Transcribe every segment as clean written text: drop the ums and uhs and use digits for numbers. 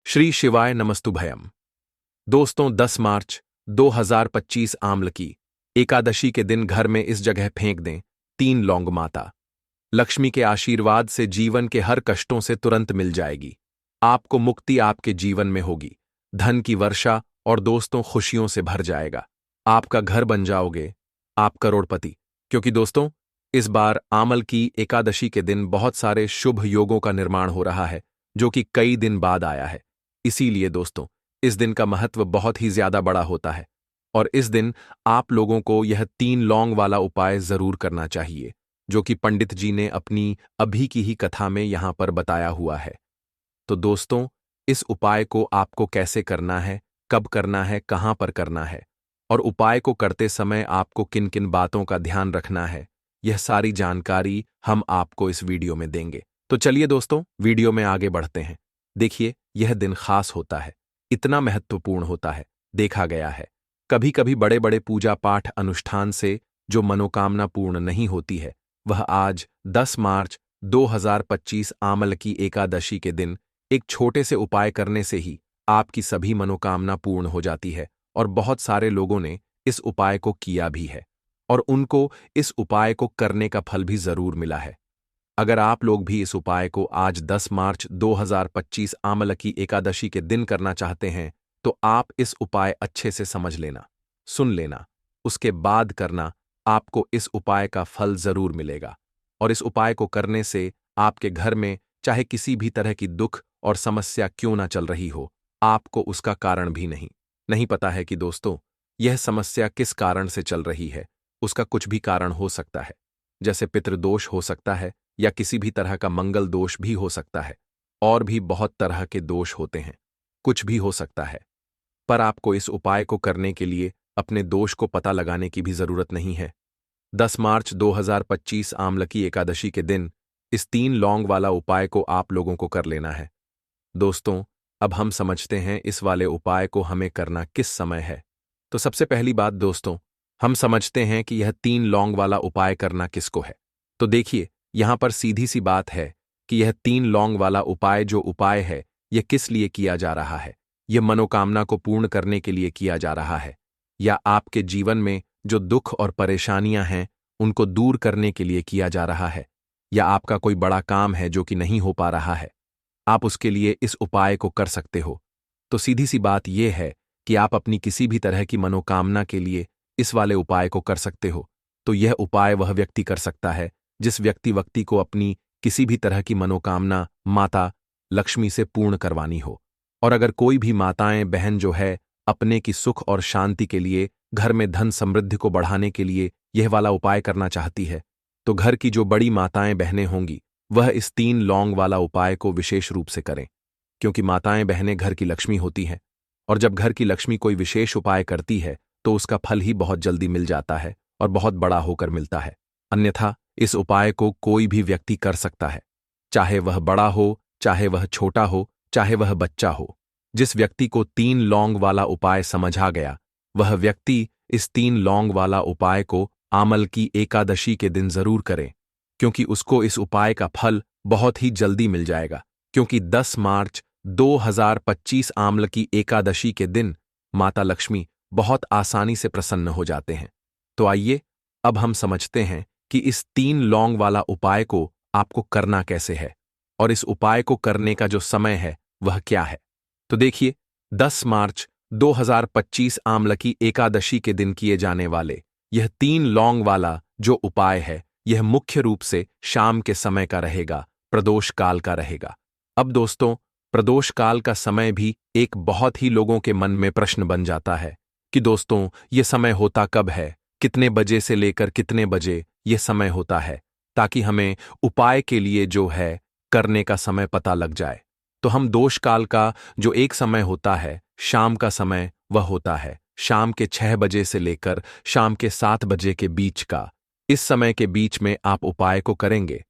श्री शिवाय नमस्तुभयम। दोस्तों 10 मार्च 2025 आम्ल की एकादशी के दिन घर में इस जगह फेंक दें 3 लौंग। माता लक्ष्मी के आशीर्वाद से जीवन के हर कष्टों से तुरंत मिल जाएगी। आपको मुक्ति आपके जीवन में होगी, धन की वर्षा और दोस्तों खुशियों से भर जाएगा। आपका घर बन जाओगे, आप करोड़पति। क्योंकि दोस्तों इस बार आमल की एकादशी के दिन बहुत सारे शुभ योगों का निर्माण हो रहा है, जो कि कई दिन बाद आया है। इसीलिए दोस्तों इस दिन का महत्व बहुत ही ज्यादा बड़ा होता है और इस दिन आप लोगों को यह 3 लौंग वाला उपाय जरूर करना चाहिए, जो कि पंडित जी ने अपनी अभी की ही कथा में यहां पर बताया हुआ है। तो दोस्तों इस उपाय को आपको कैसे करना है, कब करना है, कहां पर करना है और उपाय को करते समय आपको किन किन बातों का ध्यान रखना है, यह सारी जानकारी हम आपको इस वीडियो में देंगे। तो चलिए दोस्तों वीडियो में आगे बढ़ते हैं। देखिए यह दिन खास होता है, इतना महत्वपूर्ण होता है। देखा गया है कभी कभी बड़े बड़े पूजा पाठ अनुष्ठान से जो मनोकामना पूर्ण नहीं होती है, वह आज 10 मार्च 2025 आमल की एकादशी के दिन एक छोटे से उपाय करने से ही आपकी सभी मनोकामना पूर्ण हो जाती है। और बहुत सारे लोगों ने इस उपाय को किया भी है और उनको इस उपाय को करने का फल भी जरूर मिला है। अगर आप लोग भी इस उपाय को आज 10 मार्च 2025 आमल की एकादशी के दिन करना चाहते हैं, तो आप इस उपाय अच्छे से समझ लेना, सुन लेना, उसके बाद करना। आपको इस उपाय का फल जरूर मिलेगा और इस उपाय को करने से आपके घर में चाहे किसी भी तरह की दुख और समस्या क्यों ना चल रही हो, आपको उसका कारण भी नहीं पता है कि दोस्तों यह समस्या किस कारण से चल रही है। उसका कुछ भी कारण हो सकता है, जैसे पितृदोष हो सकता है या किसी भी तरह का मंगल दोष भी हो सकता है, और भी बहुत तरह के दोष होते हैं, कुछ भी हो सकता है। पर आपको इस उपाय को करने के लिए अपने दोष को पता लगाने की भी जरूरत नहीं है। 10 मार्च 2025 आमल की एकादशी के दिन इस 3 लौंग वाला उपाय को आप लोगों को कर लेना है। दोस्तों अब हम समझते हैं इस वाले उपाय को हमें करना किस समय है। तो सबसे पहली बात दोस्तों, हम समझते हैं कि यह 3 लौंग वाला उपाय करना किसको है। तो देखिए यहां पर सीधी सी बात है कि यह 3 लौंग वाला उपाय जो उपाय है, यह किस लिए किया जा रहा है। यह मनोकामना को पूर्ण करने के लिए किया जा रहा है, या आपके जीवन में जो दुख और परेशानियां हैं उनको दूर करने के लिए किया जा रहा है, या आपका कोई बड़ा काम है जो कि नहीं हो पा रहा है, आप उसके लिए इस उपाय को कर सकते हो। तो सीधी सी बात यह है कि आप अपनी किसी भी तरह की मनोकामना के लिए इस वाले उपाय को कर सकते हो। तो यह उपाय वह व्यक्ति कर सकता है जिस व्यक्ति को अपनी किसी भी तरह की मनोकामना माता लक्ष्मी से पूर्ण करवानी हो। और अगर कोई भी माताएं बहन जो है अपने की सुख और शांति के लिए, घर में धन समृद्धि को बढ़ाने के लिए यह वाला उपाय करना चाहती है, तो घर की जो बड़ी माताएं बहनें होंगी वह इस 3 लौंग वाला उपाय को विशेष रूप से करें। क्योंकि माताएं बहनें घर की लक्ष्मी होती हैं और जब घर की लक्ष्मी कोई विशेष उपाय करती है तो उसका फल ही बहुत जल्दी मिल जाता है और बहुत बड़ा होकर मिलता है। अन्यथा इस उपाय को कोई भी व्यक्ति कर सकता है, चाहे वह बड़ा हो, चाहे वह छोटा हो, चाहे वह बच्चा हो। जिस व्यक्ति को 3 लौंग वाला उपाय समझ आ गया, वह व्यक्ति इस 3 लौंग वाला उपाय को आमल की एकादशी के दिन जरूर करे, क्योंकि उसको इस उपाय का फल बहुत ही जल्दी मिल जाएगा। क्योंकि 10 मार्च 2025 आमल की एकादशी के दिन माता लक्ष्मी बहुत आसानी से प्रसन्न हो जाते हैं। तो आइए अब हम समझते हैं कि इस 3 लौंग वाला उपाय को आपको करना कैसे है और इस उपाय को करने का जो समय है वह क्या है। तो देखिए 10 मार्च 2025 आमल की एकादशी के दिन किए जाने वाले यह 3 लौंग वाला जो उपाय है, यह मुख्य रूप से शाम के समय का रहेगा, प्रदोष काल का रहेगा। अब दोस्तों प्रदोष काल का समय भी एक बहुत ही लोगों के मन में प्रश्न बन जाता है कि दोस्तों यह समय होता कब है, कितने बजे से लेकर कितने बजे यह समय होता है, ताकि हमें उपाय के लिए जो है करने का समय पता लग जाए। तो हम दोष काल का जो एक समय होता है, शाम का समय, वह होता है शाम के 6 बजे से लेकर शाम के 7 बजे के बीच का। इस समय के बीच में आप उपाय को करेंगे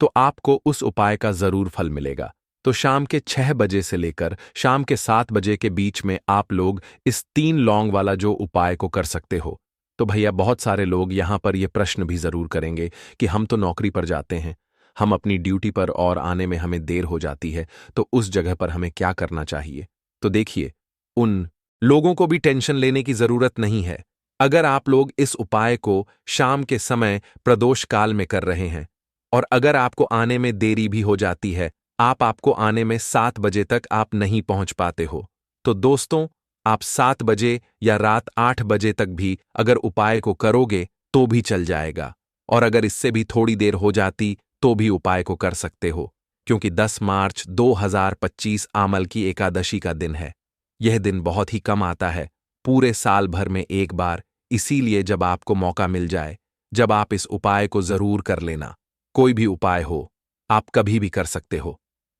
तो आपको उस उपाय का जरूर फल मिलेगा। तो शाम के 6 बजे से लेकर शाम के 7 बजे के बीच में आप लोग इस 3 लौंग वाला जो उपाय को कर सकते हो। तो भैया बहुत सारे लोग यहां पर यह प्रश्न भी जरूर करेंगे कि हम तो नौकरी पर जाते हैं, हम अपनी ड्यूटी पर और आने में हमें देर हो जाती है, तो उस जगह पर हमें क्या करना चाहिए? तो देखिए, उन लोगों को भी टेंशन लेने की जरूरत नहीं है। अगर आप लोग इस उपाय को शाम के समय प्रदोष काल में कर रहे हैं और अगर आपको आने में देरी भी हो जाती है, आपको आने में 7 बजे तक आप नहीं पहुंच पाते हो, तो दोस्तों, आप 7 बजे या रात 8 बजे तक भी अगर उपाय को करोगे तो भी चल जाएगा। और अगर इससे भी थोड़ी देर हो जाती तो भी उपाय को कर सकते हो, क्योंकि 10 मार्च 2025 आमल की एकादशी का दिन है। यह दिन बहुत ही कम आता है, पूरे साल भर में एक बार, इसीलिए जब आपको मौका मिल जाए, जब आप इस उपाय को जरूर कर लेना। कोई भी उपाय हो, आप कभी भी कर सकते हो।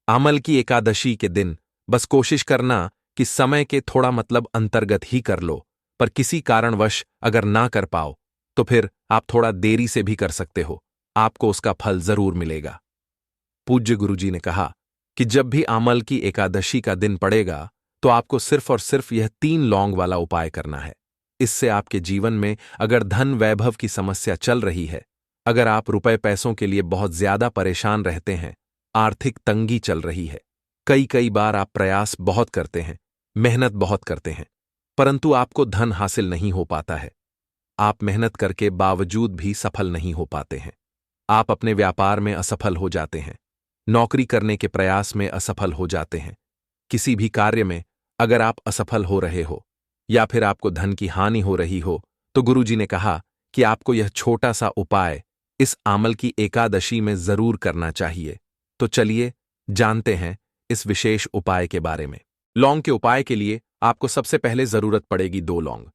आमल की एकादशी के दिन बस कोशिश करना कि समय के थोड़ा मतलब अंतर्गत ही कर लो, पर किसी कारणवश अगर ना कर पाओ तो फिर आप थोड़ा देरी से भी कर सकते हो, आपको उसका फल जरूर मिलेगा। पूज्य गुरुजी ने कहा कि जब भी आमल की एकादशी का दिन पड़ेगा तो आपको सिर्फ और सिर्फ यह 3 लौंग वाला उपाय करना है। इससे आपके जीवन में अगर धन वैभव की समस्या चल रही है, अगर आप रुपए पैसों के लिए बहुत ज्यादा परेशान रहते हैं, आर्थिक तंगी चल रही है, कई कई बार आप प्रयास बहुत करते हैं, मेहनत बहुत करते हैं, परंतु आपको धन हासिल नहीं हो पाता है, आप मेहनत करके बावजूद भी सफल नहीं हो पाते हैं, आप अपने व्यापार में असफल हो जाते हैं, नौकरी करने के प्रयास में असफल हो जाते हैं, किसी भी कार्य में अगर आप असफल हो रहे हो या फिर आपको धन की हानि हो रही हो, तो गुरुजी ने कहा कि आपको यह छोटा सा उपाय इस आमल की एकादशी में जरूर करना चाहिए। तो चलिए जानते हैं इस विशेष उपाय के बारे में। लौंग के उपाय के लिए आपको सबसे पहले जरूरत पड़ेगी 2 लौंग।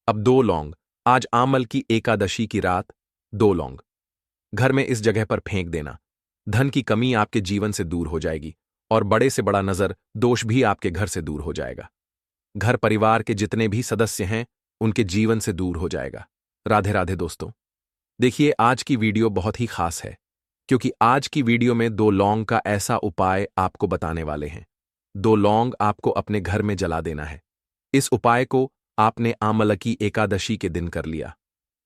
अब 2 लौंग आज आमल की एकादशी की रात 2 लौंग घर में इस जगह पर फेंक देना। धन की कमी आपके जीवन से दूर हो जाएगी और बड़े से बड़ा नजर दोष भी आपके घर से दूर हो जाएगा। घर परिवार के जितने भी सदस्य हैं उनके जीवन से दूर हो जाएगा। राधे राधे दोस्तों। देखिए, आज की वीडियो बहुत ही खास है, क्योंकि आज की वीडियो में 2 लौंग का ऐसा उपाय आपको बताने वाले हैं। 2 लौंग आपको अपने घर में जला देना है। इस उपाय को आपने आमल की एकादशी के दिन कर लिया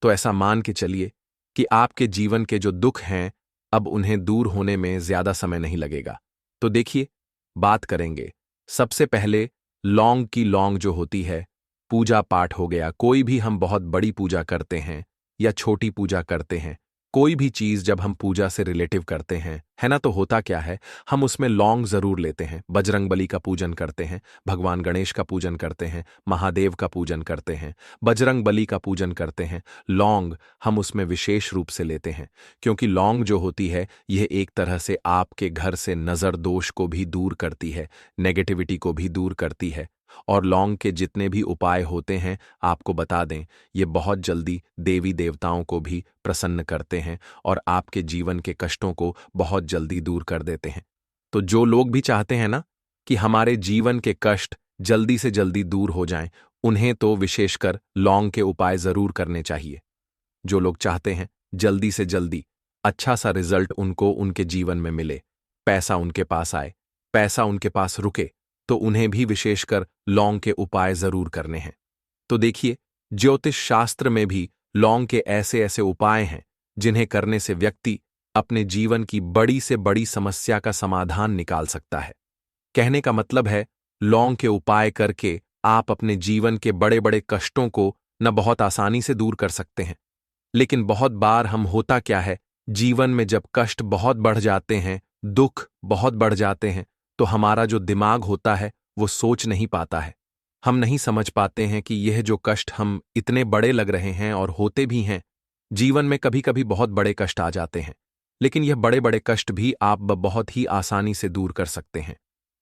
तो ऐसा मान के चलिए कि आपके जीवन के जो दुख हैं अब उन्हें दूर होने में ज्यादा समय नहीं लगेगा। तो देखिए, बात करेंगे सबसे पहले लौंग की। लौंग जो होती है, पूजा पाठ हो गया, कोई भी हम बहुत बड़ी पूजा करते हैं या छोटी पूजा करते हैं, कोई भी चीज जब हम पूजा से रिलेटिव करते हैं, है ना, तो होता क्या है, हम उसमें लौंग जरूर लेते हैं। बजरंगबली का पूजन करते हैं, भगवान गणेश का पूजन करते हैं, महादेव का पूजन करते हैं, बजरंगबली का पूजन करते हैं। लौंग हम उसमें विशेष रूप से लेते हैं, क्योंकि लौंग जो होती है यह एक तरह से आपके घर से नजर दोष को भी दूर करती है, नेगेटिविटी को भी दूर करती है। और लौंग के जितने भी उपाय होते हैं, आपको बता दें, ये बहुत जल्दी देवी देवताओं को भी प्रसन्न करते हैं और आपके जीवन के कष्टों को बहुत जल्दी दूर कर देते हैं। तो जो लोग भी चाहते हैं ना कि हमारे जीवन के कष्ट जल्दी से जल्दी दूर हो जाएं, उन्हें तो विशेषकर लौंग के उपाय जरूर करने चाहिए। जो लोग चाहते हैं जल्दी से जल्दी अच्छा सा रिजल्ट उनको उनके जीवन में मिले, पैसा उनके पास आए, पैसा उनके पास रुके, तो उन्हें भी विशेषकर लौंग के उपाय जरूर करने हैं। तो देखिए, ज्योतिष शास्त्र में भी लौंग के ऐसे ऐसे उपाय हैं जिन्हें करने से व्यक्ति अपने जीवन की बड़ी से बड़ी समस्या का समाधान निकाल सकता है। कहने का मतलब है, लौंग के उपाय करके आप अपने जीवन के बड़े बड़े कष्टों को न बहुत आसानी से दूर कर सकते हैं, लेकिन बहुत बार हम होता क्या है, जीवन में जब कष्ट बहुत बढ़ जाते हैं, दुख बहुत बढ़ जाते हैं, तो हमारा जो दिमाग होता है वो सोच नहीं पाता है। हम नहीं समझ पाते हैं कि यह जो कष्ट हम इतने बड़े लग रहे हैं और होते भी हैं। जीवन में कभी कभी बहुत बड़े कष्ट आ जाते हैं, लेकिन यह बड़े बड़े कष्ट भी आप बहुत ही आसानी से दूर कर सकते हैं।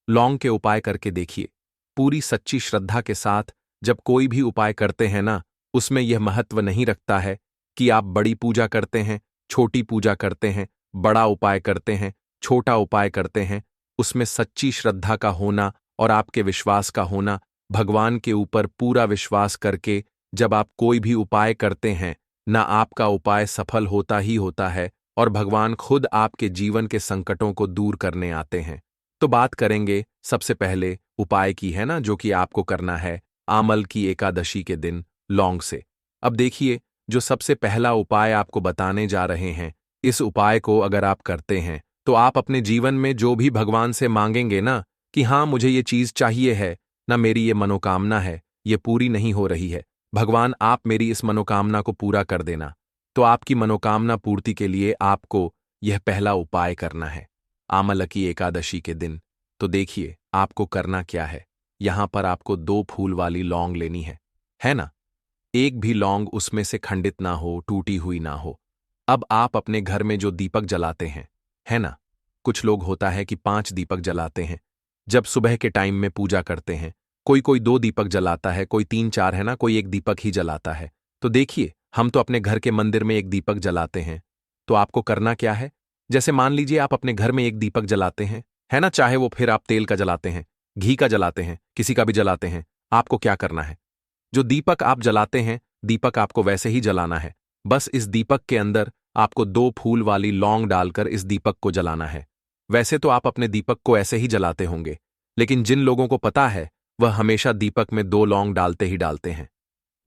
लौंग के उपाय करके देखिए। पूरी सच्ची श्रद्धा के साथ जब कोई भी उपाय करते हैं ना, उसमें यह महत्व नहीं रखता है कि आप बड़ी पूजा करते हैं, छोटी पूजा करते हैं, बड़ा उपाय करते हैं, छोटा उपाय करते हैं। उसमें सच्ची श्रद्धा का होना और आपके विश्वास का होना, भगवान के ऊपर पूरा विश्वास करके जब आप कोई भी उपाय करते हैं ना, आपका उपाय सफल होता ही होता है और भगवान खुद आपके जीवन के संकटों को दूर करने आते हैं। तो बात करेंगे सबसे पहले उपाय की, है ना, जो कि आपको करना है आमल की एकादशी के दिन लौंग से। अब देखिए, जो सबसे पहला उपाय आपको बताने जा रहे हैं, इस उपाय को अगर आप करते हैं तो आप अपने जीवन में जो भी भगवान से मांगेंगे ना कि हाँ मुझे ये चीज चाहिए है, ना मेरी ये मनोकामना है, ये पूरी नहीं हो रही है, भगवान आप मेरी इस मनोकामना को पूरा कर देना। तो आपकी मनोकामना पूर्ति के लिए आपको यह पहला उपाय करना है आमलकी एकादशी के दिन। तो देखिए आपको करना क्या है। यहां पर आपको 2 फूल वाली लौंग लेनी है ना। एक भी लौंग उसमें से खंडित ना हो, टूटी हुई ना हो। अब आप अपने घर में जो दीपक जलाते हैं, है ना, कुछ लोग होता है कि 5 दीपक जलाते हैं जब सुबह के टाइम में पूजा करते हैं। कोई कोई 2 दीपक जलाता है, कोई 3-4, है ना, कोई एक दीपक ही जलाता है। तो देखिए हम तो अपने घर के मंदिर में एक दीपक जलाते हैं। तो आपको करना क्या है, जैसे मान लीजिए आप अपने घर में एक दीपक जलाते हैं, है ना, चाहे वो फिर आप तेल का जलाते हैं, घी का जलाते हैं, किसी का भी जलाते हैं। आपको क्या करना है, जो दीपक आप जलाते हैं, दीपक आपको वैसे ही जलाना है। बस इस दीपक के अंदर आपको 2 फूल वाली लौंग डालकर इस दीपक को जलाना है। वैसे तो आप अपने दीपक को ऐसे ही जलाते होंगे, लेकिन जिन लोगों को पता है वह हमेशा दीपक में 2 लौंग डालते ही डालते हैं।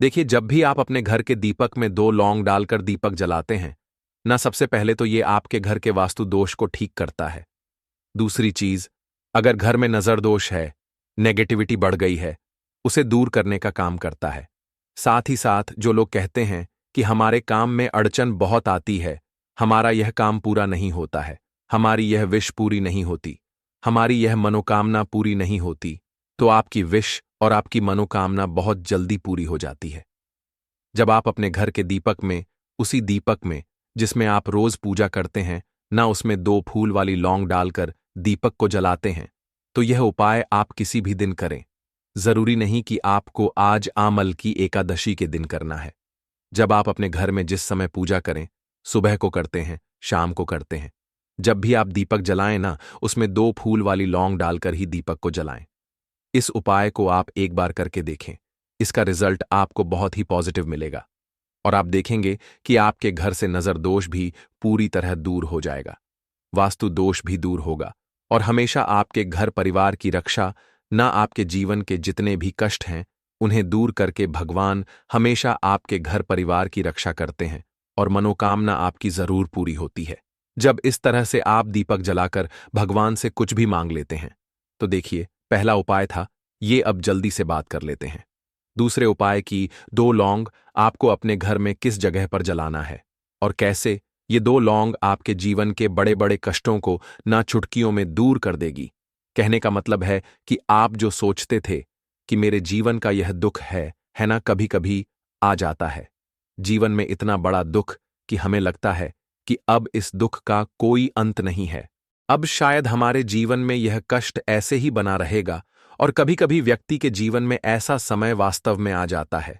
देखिए जब भी आप अपने घर के दीपक में 2 लौंग डालकर दीपक जलाते हैं ना, सबसे पहले तो ये आपके घर के वास्तु दोष को ठीक करता है। दूसरी चीज, अगर घर में नजर दोष है, नेगेटिविटी बढ़ गई है, उसे दूर करने का काम करता है। साथ ही साथ जो लोग कहते हैं कि हमारे काम में अड़चन बहुत आती है, हमारा यह काम पूरा नहीं होता है, हमारी यह विश पूरी नहीं होती, हमारी यह मनोकामना पूरी नहीं होती, तो आपकी विश और आपकी मनोकामना बहुत जल्दी पूरी हो जाती है। जब आप अपने घर के दीपक में, उसी दीपक में जिसमें आप रोज पूजा करते हैं ना, उसमें 2 फूल वाली लौंग डालकर दीपक को जलाते हैं, तो यह उपाय आप किसी भी दिन करें। जरूरी नहीं कि आपको आज आमल की एकादशी के दिन करना है। जब आप अपने घर में जिस समय पूजा करें, सुबह को करते हैं, शाम को करते हैं, जब भी आप दीपक जलाएं ना, उसमें 2 फूल वाली लौंग डालकर ही दीपक को जलाएं। इस उपाय को आप एक बार करके देखें, इसका रिजल्ट आपको बहुत ही पॉजिटिव मिलेगा और आप देखेंगे कि आपके घर से नजर दोष भी पूरी तरह दूर हो जाएगा, वास्तु दोष भी दूर होगा और हमेशा आपके घर परिवार की रक्षा, ना आपके जीवन के जितने भी कष्ट हैं उन्हें दूर करके भगवान हमेशा आपके घर परिवार की रक्षा करते हैं और मनोकामना आपकी जरूर पूरी होती है जब इस तरह से आप दीपक जलाकर भगवान से कुछ भी मांग लेते हैं। तो देखिए पहला उपाय था ये, अब जल्दी से बात कर लेते हैं दूसरे उपाय की। 2 लौंग आपको अपने घर में किस जगह पर जलाना है और कैसे। ये 2 लौंग आपके जीवन के बड़े बड़े कष्टों को ना चुटकियों में दूर कर देगी। कहने का मतलब है कि आप जो सोचते थे कि मेरे जीवन का यह दुख है ना, कभी कभी आ जाता है जीवन में इतना बड़ा दुख कि हमें लगता है कि अब इस दुख का कोई अंत नहीं है, अब शायद हमारे जीवन में यह कष्ट ऐसे ही बना रहेगा। और कभी कभी व्यक्ति के जीवन में ऐसा समय वास्तव में आ जाता है।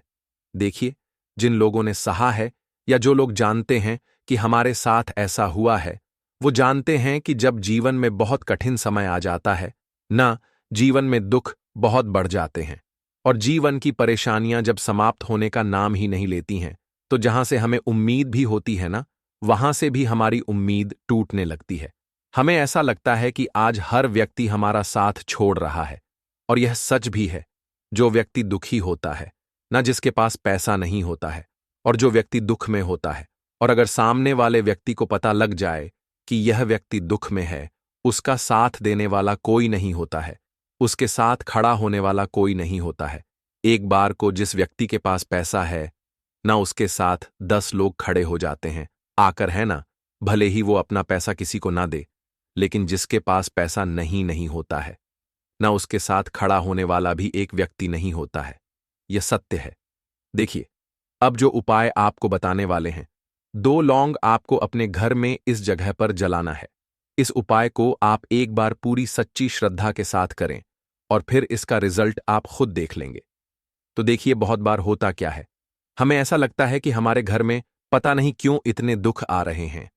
देखिए जिन लोगों ने सहा है या जो लोग जानते हैं कि हमारे साथ ऐसा हुआ है, वो जानते हैं कि जब जीवन में बहुत कठिन समय आ जाता है ना, जीवन में दुख बहुत बढ़ जाते हैं और जीवन की परेशानियां जब समाप्त होने का नाम ही नहीं लेती हैं, तो जहां से हमें उम्मीद भी होती है ना, वहां से भी हमारी उम्मीद टूटने लगती है। हमें ऐसा लगता है कि आज हर व्यक्ति हमारा साथ छोड़ रहा है और यह सच भी है। जो व्यक्ति दुखी होता है ना, जिसके पास पैसा नहीं होता है, और जो व्यक्ति दुख में होता है, और अगर सामने वाले व्यक्ति को पता लग जाए कि यह व्यक्ति दुख में है, उसका साथ देने वाला कोई नहीं होता है, उसके साथ खड़ा होने वाला कोई नहीं होता है। एक बार को जिस व्यक्ति के पास पैसा है ना, उसके साथ 10 लोग खड़े हो जाते हैं आकर, है ना, भले ही वो अपना पैसा किसी को ना दे, लेकिन जिसके पास पैसा नहीं होता है ना, उसके साथ खड़ा होने वाला भी एक व्यक्ति नहीं होता है। यह सत्य है। देखिए अब जो उपाय आपको बताने वाले हैं, 2 लौंग आपको अपने घर में इस जगह पर जलाना है। इस उपाय को आप एक बार पूरी सच्ची श्रद्धा के साथ करें और फिर इसका रिजल्ट आप खुद देख लेंगे। तो देखिए बहुत बार होता क्या है, हमें ऐसा लगता है कि हमारे घर में पता नहीं क्यों इतने दुख आ रहे हैं,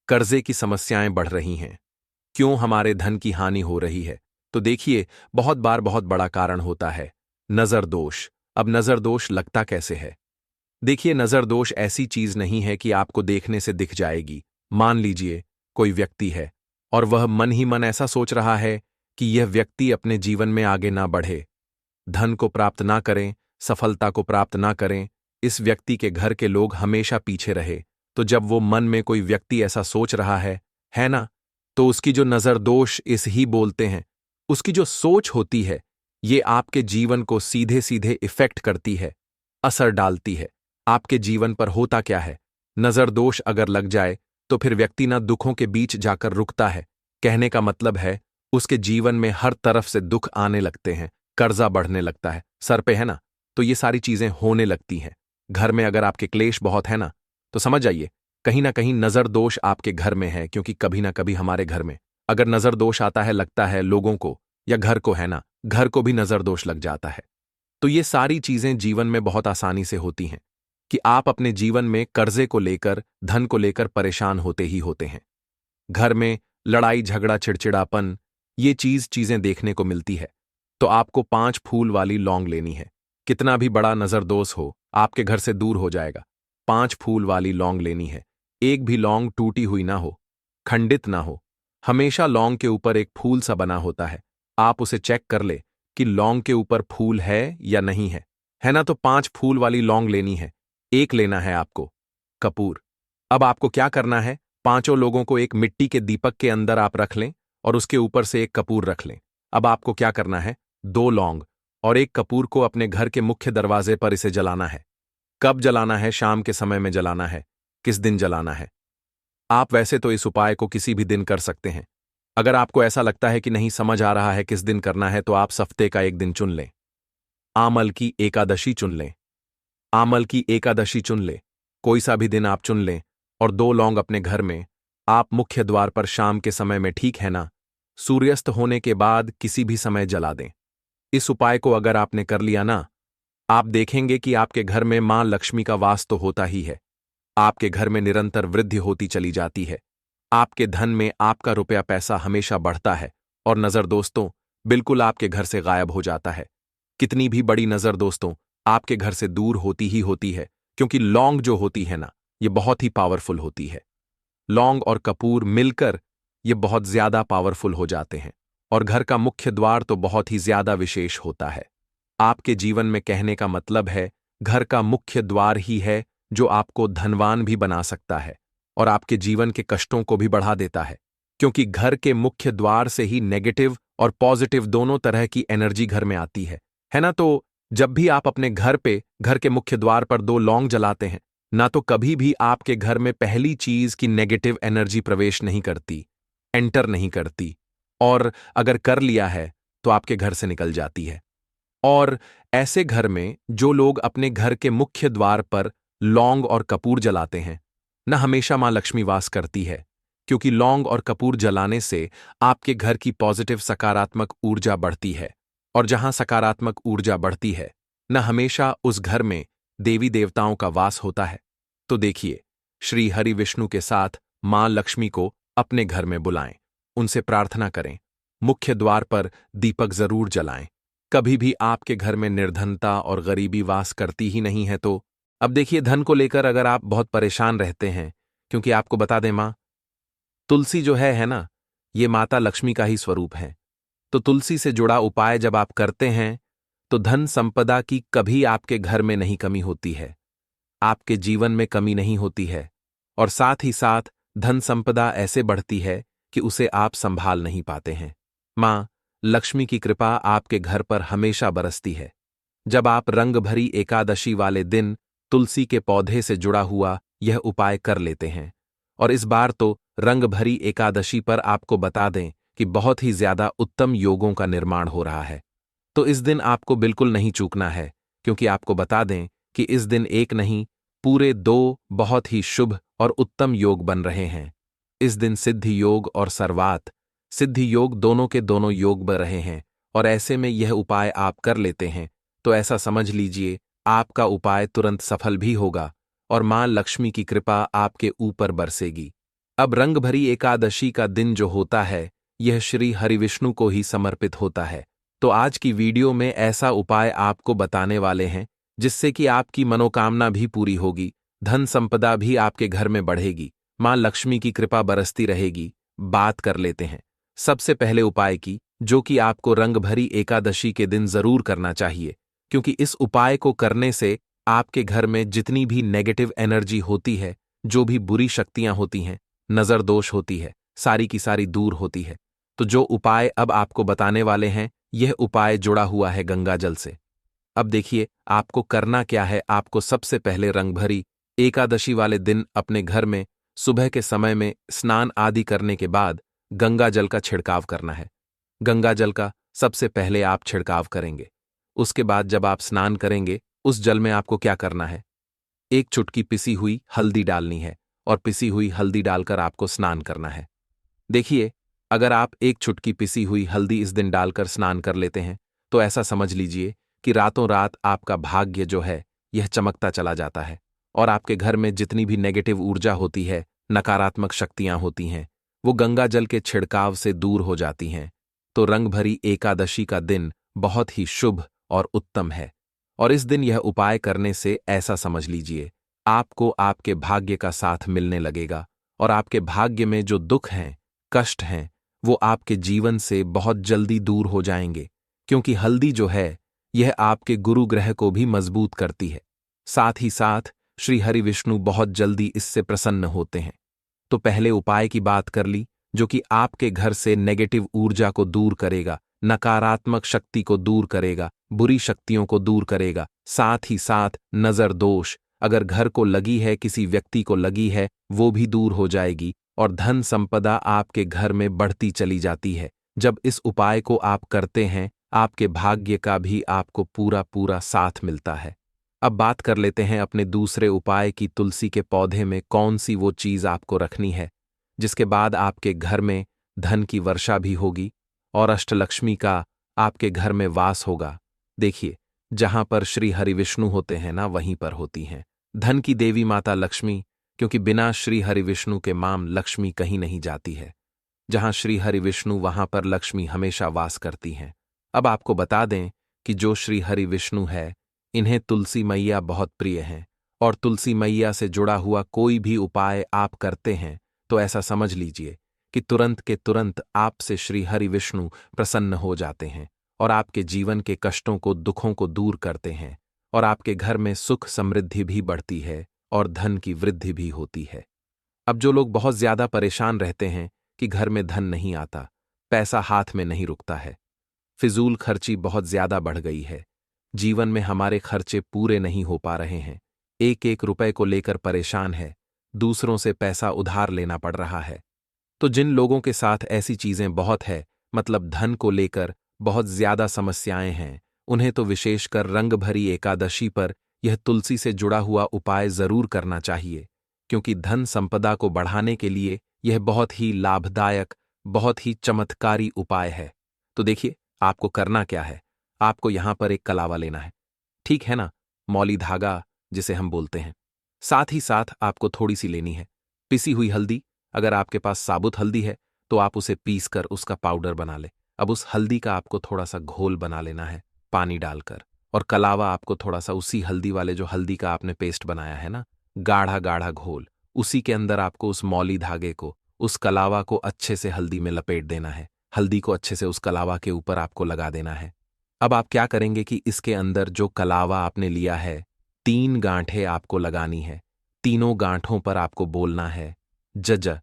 कर्जे की समस्याएं बढ़ रही हैं, क्यों हमारे धन की हानि हो रही है। तो देखिए बहुत बार बहुत बड़ा कारण होता है नजर दोष। अब नजर दोष लगता कैसे है? देखिए नजर दोष ऐसी चीज नहीं है कि आपको देखने से दिख जाएगी। मान लीजिए कोई व्यक्ति है और वह मन ही मन ऐसा सोच रहा है कि यह व्यक्ति अपने जीवन में आगे ना बढ़े, धन को प्राप्त ना करें, सफलता को प्राप्त ना करें, इस व्यक्ति के घर के लोग हमेशा पीछे रहे। तो जब वो मन में कोई व्यक्ति ऐसा सोच रहा है ना, तो उसकी जो नजर दोष इस ही बोलते हैं, उसकी जो सोच होती है, ये आपके जीवन को सीधे सीधे इफेक्ट करती है, असर डालती है। आपके जीवन पर होता क्या है, नजर दोष अगर लग जाए तो फिर व्यक्ति ना दुखों के बीच जाकर रुकता है। कहने का मतलब है उसके जीवन में हर तरफ से दुख आने लगते हैं, कर्जा बढ़ने लगता है, सर पे है ना, तो ये सारी चीजें होने लगती हैं। घर में अगर आपके क्लेश बहुत है ना, तो समझ जाइए कहीं ना कहीं नजर दोष आपके घर में है, क्योंकि कभी ना कभी हमारे घर में अगर नजर दोष आता है, लगता है लोगों को या घर को है ना, घर को भी नजर दोष लग जाता है। तो ये सारी चीजें जीवन में बहुत आसानी से होती हैं कि आप अपने जीवन में कर्जे को लेकर, धन को लेकर परेशान होते ही होते हैं। घर में लड़ाई झगड़ा चिड़चिड़ापन, ये चीजें देखने को मिलती है। तो आपको 5 फूल वाली लौंग लेनी है। कितना भी बड़ा नजरदोष हो, आपके घर से दूर हो जाएगा। 5 फूल वाली लौंग लेनी है। एक भी लौंग टूटी हुई ना हो, खंडित ना हो। हमेशा लौंग के ऊपर एक फूल सा बना होता है। आप उसे चेक कर ले कि लौंग के ऊपर फूल है या नहीं है ना। तो 5 फूल वाली लौंग लेनी है। एक लेना है आपको कपूर। अब आपको क्या करना है, पांचों लोगों को एक मिट्टी के दीपक के अंदर आप रख लें और उसके ऊपर से एक कपूर रख लें। अब आपको क्या करना है, 2 लौंग और एक कपूर को अपने घर के मुख्य दरवाजे पर इसे जलाना है। कब जलाना है, शाम के समय में जलाना है। किस दिन जलाना है, आप वैसे तो इस उपाय को किसी भी दिन कर सकते हैं। अगर आपको ऐसा लगता है कि नहीं समझ आ रहा है किस दिन करना है, तो आप हफ्ते का एक दिन चुन लें। आमल की एकादशी चुन लें। आमल की एकादशी चुन लें, कोई सा भी दिन आप चुन लें और 2 लौंग अपने घर में आप मुख्य द्वार पर शाम के समय में, ठीक है ना, सूर्यास्त होने के बाद किसी भी समय जला दें। इस उपाय को अगर आपने कर लिया ना, आप देखेंगे कि आपके घर में मां लक्ष्मी का वास तो होता ही है। आपके घर में निरंतर वृद्धि होती चली जाती है। आपके धन में आपका रुपया पैसा हमेशा बढ़ता है और नजर दोस्तों बिल्कुल आपके घर से गायब हो जाता है। कितनी भी बड़ी नजर दोस्तों आपके घर से दूर होती ही होती है, क्योंकि लौंग जो होती है ना, ये बहुत ही पावरफुल होती है। लौंग और कपूर मिलकर ये बहुत ज्यादा पावरफुल हो जाते हैं और घर का मुख्य द्वार तो बहुत ही ज्यादा विशेष होता है। आपके जीवन में कहने का मतलब है घर का मुख्य द्वार ही है जो आपको धनवान भी बना सकता है और आपके जीवन के कष्टों को भी बढ़ा देता है, क्योंकि घर के मुख्य द्वार से ही नेगेटिव और पॉजिटिव दोनों तरह की एनर्जी घर में आती है ना। तो जब भी आप अपने घर पे, घर के मुख्य द्वार पर 2 लौंग जलाते हैं ना, तो कभी भी आपके घर में पहली चीज की नेगेटिव एनर्जी प्रवेश नहीं करती, एंटर नहीं करती, और अगर कर लिया है तो आपके घर से निकल जाती है। और ऐसे घर में जो लोग अपने घर के मुख्य द्वार पर लौंग और कपूर जलाते हैं न, हमेशा मां लक्ष्मी वास करती है, क्योंकि लौंग और कपूर जलाने से आपके घर की पॉजिटिव सकारात्मक ऊर्जा बढ़ती है, और जहां सकारात्मक ऊर्जा बढ़ती है न, हमेशा उस घर में देवी देवताओं का वास होता है। तो देखिए, श्री हरि विष्णु के साथ मां लक्ष्मी को अपने घर में बुलाएं, उनसे प्रार्थना करें, मुख्य द्वार पर दीपक जरूर जलाएं। कभी भी आपके घर में निर्धनता और गरीबी वास करती ही नहीं है। तो अब देखिए, धन को लेकर अगर आप बहुत परेशान रहते हैं, क्योंकि आपको बता दें मां तुलसी जो है ना, ये माता लक्ष्मी का ही स्वरूप है। तो तुलसी से जुड़ा उपाय जब आप करते हैं तो धन संपदा की कभी आपके घर में नहीं कमी होती है, आपके जीवन में कमी नहीं होती है, और साथ ही साथ धन संपदा ऐसे बढ़ती है कि उसे आप संभाल नहीं पाते हैं। मां लक्ष्मी की कृपा आपके घर पर हमेशा बरसती है। जब आप रंग भरी एकादशी वाले दिन तुलसी के पौधे से जुड़ा हुआ यह उपाय कर लेते हैं, और इस बार तो रंग भरी एकादशी पर आपको बता दें कि बहुत ही ज्यादा उत्तम योगों का निर्माण हो रहा है। तो इस दिन आपको बिल्कुल नहीं चूकना है, क्योंकि आपको बता दें कि इस दिन एक नहीं, पूरे 2 बहुत ही शुभ और उत्तम योग बन रहे हैं। इस दिन सिद्धि योग और सर्वात सिद्धि योग दोनों के दोनों योग बन रहे हैं, और ऐसे में यह उपाय आप कर लेते हैं तो ऐसा समझ लीजिए आपका उपाय तुरंत सफल भी होगा और मां लक्ष्मी की कृपा आपके ऊपर बरसेगी। अब रंग भरी एकादशी का दिन जो होता है, यह श्री हरिविष्णु को ही समर्पित होता है। तो आज की वीडियो में ऐसा उपाय आपको बताने वाले हैं जिससे कि आपकी मनोकामना भी पूरी होगी, धन संपदा भी आपके घर में बढ़ेगी, मां लक्ष्मी की कृपा बरसती रहेगी। बात कर लेते हैं सबसे पहले उपाय की, जो कि आपको रंग भरी एकादशी के दिन जरूर करना चाहिए, क्योंकि इस उपाय को करने से आपके घर में जितनी भी नेगेटिव एनर्जी होती है जो भी बुरी शक्तियां होती हैं, नजर दोष होती है, सारी की सारी दूर होती है। तो जो उपाय अब आपको बताने वाले हैं, यह उपाय जुड़ा हुआ है गंगा जल से। अब देखिए आपको करना क्या है। आपको सबसे पहले रंगभरी एकादशी वाले दिन अपने घर में सुबह के समय में स्नान आदि करने के बाद गंगा जल का छिड़काव करना है। गंगा जल का सबसे पहले आप छिड़काव करेंगे। उसके बाद जब आप स्नान करेंगे, उस जल में आपको क्या करना है, एक चुटकी पिसी हुई हल्दी डालनी है और पिसी हुई हल्दी डालकर आपको स्नान करना है। देखिए, अगर आप एक चुटकी पिसी हुई हल्दी इस दिन डालकर स्नान कर लेते हैं, तो ऐसा समझ लीजिए कि रातों रात आपका भाग्य जो है यह चमकता चला जाता है और आपके घर में जितनी भी नेगेटिव ऊर्जा होती है, नकारात्मक शक्तियां होती हैं, वो गंगा जल के छिड़काव से दूर हो जाती हैं। तो रंग भरी एकादशी का दिन बहुत ही शुभ और उत्तम है और इस दिन यह उपाय करने से ऐसा समझ लीजिए आपको आपके भाग्य का साथ मिलने लगेगा और आपके भाग्य में जो दुख हैं, कष्ट हैं, वो आपके जीवन से बहुत जल्दी दूर हो जाएंगे, क्योंकि हल्दी जो है यह आपके गुरु ग्रह को भी मजबूत करती है। साथ ही साथ श्री हरि विष्णु बहुत जल्दी इससे प्रसन्न होते हैं। तो पहले उपाय की बात कर ली, जो कि आपके घर से नेगेटिव ऊर्जा को दूर करेगा, नकारात्मक शक्ति को दूर करेगा, बुरी शक्तियों को दूर करेगा। साथ ही साथ नजर दोष, अगर घर को लगी है, किसी व्यक्ति को लगी है, वो भी दूर हो जाएगी और धन संपदा आपके घर में बढ़ती चली जाती है। जब इस उपाय को आप करते हैं, आपके भाग्य का भी आपको पूरा पूरा साथ मिलता है। अब बात कर लेते हैं अपने दूसरे उपाय की। तुलसी के पौधे में कौन सी वो चीज आपको रखनी है जिसके बाद आपके घर में धन की वर्षा भी होगी और अष्टलक्ष्मी का आपके घर में वास होगा। देखिए, जहां पर श्री हरि विष्णु होते हैं ना, वहीं पर होती हैं धन की देवी माता लक्ष्मी, क्योंकि बिना श्री हरि विष्णु के माम लक्ष्मी कहीं नहीं जाती है। जहां श्री हरि विष्णु वहां पर लक्ष्मी हमेशा वास करती हैं। अब आपको बता दें कि जो श्री हरि विष्णु है, इन्हें तुलसी मैया बहुत प्रिय हैं और तुलसी मैया से जुड़ा हुआ कोई भी उपाय आप करते हैं तो ऐसा समझ लीजिए कि तुरंत के तुरंत आपसे श्री हरि विष्णु प्रसन्न हो जाते हैं और आपके जीवन के कष्टों को, दुखों को दूर करते हैं और आपके घर में सुख समृद्धि भी बढ़ती है और धन की वृद्धि भी होती है। अब जो लोग बहुत ज्यादा परेशान रहते हैं कि घर में धन नहीं आता, पैसा हाथ में नहीं रुकता है, फिजूल खर्ची बहुत ज्यादा बढ़ गई है, जीवन में हमारे खर्चे पूरे नहीं हो पा रहे हैं, एक एक रुपए को लेकर परेशान है, दूसरों से पैसा उधार लेना पड़ रहा है, तो जिन लोगों के साथ ऐसी चीजें बहुत है, मतलब धन को लेकर बहुत ज्यादा समस्याएं हैं, उन्हें तो विशेषकर रंग भरी एकादशी पर यह तुलसी से जुड़ा हुआ उपाय जरूर करना चाहिए, क्योंकि धन संपदा को बढ़ाने के लिए यह बहुत ही लाभदायक, बहुत ही चमत्कारी उपाय है। तो देखिए, आपको करना क्या है। आपको यहां पर एक कलावा लेना है, ठीक है ना, मौली धागा जिसे हम बोलते हैं। साथ ही साथ आपको थोड़ी सी लेनी है पिसी हुई हल्दी। अगर आपके पास साबुत हल्दी है तो आप उसे पीस कर उसका पाउडर बना ले। अब उस हल्दी का आपको थोड़ा सा घोल बना लेना है पानी डालकर, और कलावा आपको थोड़ा सा उसी हल्दी वाले, जो हल्दी का आपने पेस्ट बनाया है ना, गाढ़ा गाढ़ा घोल, उसी के अंदर आपको उस मौली धागे को, उस कलावा को अच्छे से हल्दी में लपेट देना है। हल्दी को अच्छे से उस कलावा के ऊपर आपको लगा देना है। अब आप क्या करेंगे कि इसके अंदर जो कलावा आपने लिया है, 3 गांठें आपको लगानी है। तीनों गांठों पर आपको बोलना है, जय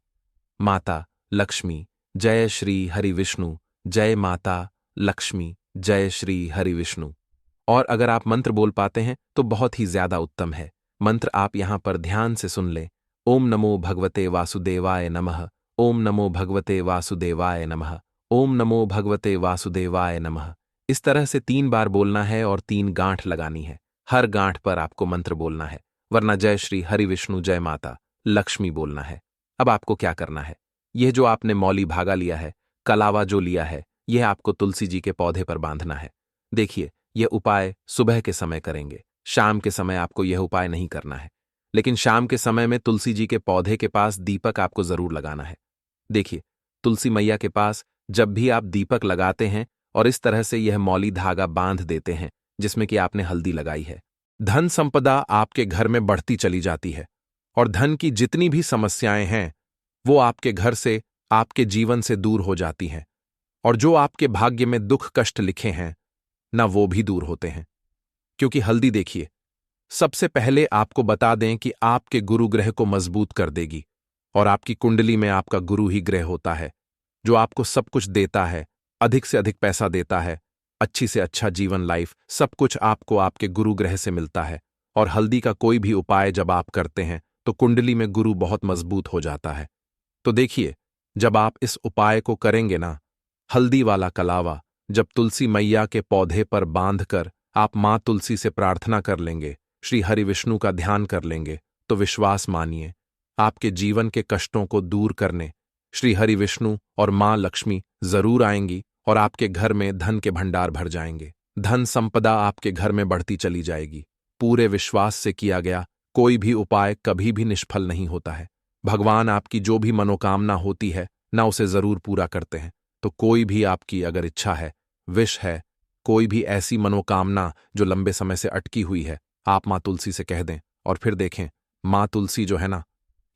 माता लक्ष्मी, जय श्री हरि विष्णु, जय माता लक्ष्मी, जय श्री हरि विष्णु। और अगर आप मंत्र बोल पाते हैं तो बहुत ही ज्यादा उत्तम है। मंत्र आप यहां पर ध्यान से सुन लें। ओम नमो भगवते वासुदेवाय नमः, ओम नमो भगवते वासुदेवाय नमः, ओम नमो भगवते वासुदेवाय नमः। इस तरह से 3 बार बोलना है और 3 गांठ लगानी है। हर गांठ पर आपको मंत्र बोलना है, वरना जय श्री हरि विष्णु, जय माता लक्ष्मी बोलना है। अब आपको क्या करना है, यह जो आपने मौली भागा लिया है, कलावा जो लिया है, यह आपको तुलसी जी के पौधे पर बांधना है। देखिए, यह उपाय सुबह के समय करेंगे, शाम के समय आपको यह उपाय नहीं करना है। लेकिन शाम के समय में तुलसी जी के पौधे के पास दीपक आपको जरूर लगाना है। देखिए, तुलसी मैया के पास जब भी आप दीपक लगाते हैं और इस तरह से यह मौली धागा बांध देते हैं जिसमें कि आपने हल्दी लगाई है, धन संपदा आपके घर में बढ़ती चली जाती है और धन की जितनी भी समस्याएं हैं वो आपके घर से, आपके जीवन से दूर हो जाती हैं, और जो आपके भाग्य में दुख कष्ट लिखे हैं ना, वो भी दूर होते हैं। क्योंकि हल्दी देखिए, सबसे पहले आपको बता दें कि आपके गुरु ग्रह को मजबूत कर देगी, और आपकी कुंडली में आपका गुरु ही ग्रह होता है, जो आपको सब कुछ देता है, अधिक से अधिक पैसा देता है, अच्छी से अच्छा जीवन लाइफ, सब कुछ आपको आपके गुरु ग्रह से मिलता है। और हल्दी का कोई भी उपाय जब आप करते हैं तो कुंडली में गुरु बहुत मजबूत हो जाता है। तो देखिए, जब आप इस उपाय को करेंगे ना, हल्दी वाला कलावा जब तुलसी मैया के पौधे पर बांधकर आप मां तुलसी से प्रार्थना कर लेंगे, श्री हरि विष्णु का ध्यान कर लेंगे, तो विश्वास मानिए, आपके जीवन के कष्टों को दूर करने श्री हरि विष्णु और मां लक्ष्मी जरूर आएंगी और आपके घर में धन के भंडार भर जाएंगे। धन संपदा आपके घर में बढ़ती चली जाएगी। पूरे विश्वास से किया गया कोई भी उपाय कभी भी निष्फल नहीं होता है। भगवान आपकी जो भी मनोकामना होती है ना, उसे जरूर पूरा करते हैं। तो कोई भी आपकी अगर इच्छा है, विश है, कोई भी ऐसी मनोकामना जो लंबे समय से अटकी हुई है, आप मां तुलसी से कह दें और फिर देखें, मां तुलसी जो है ना,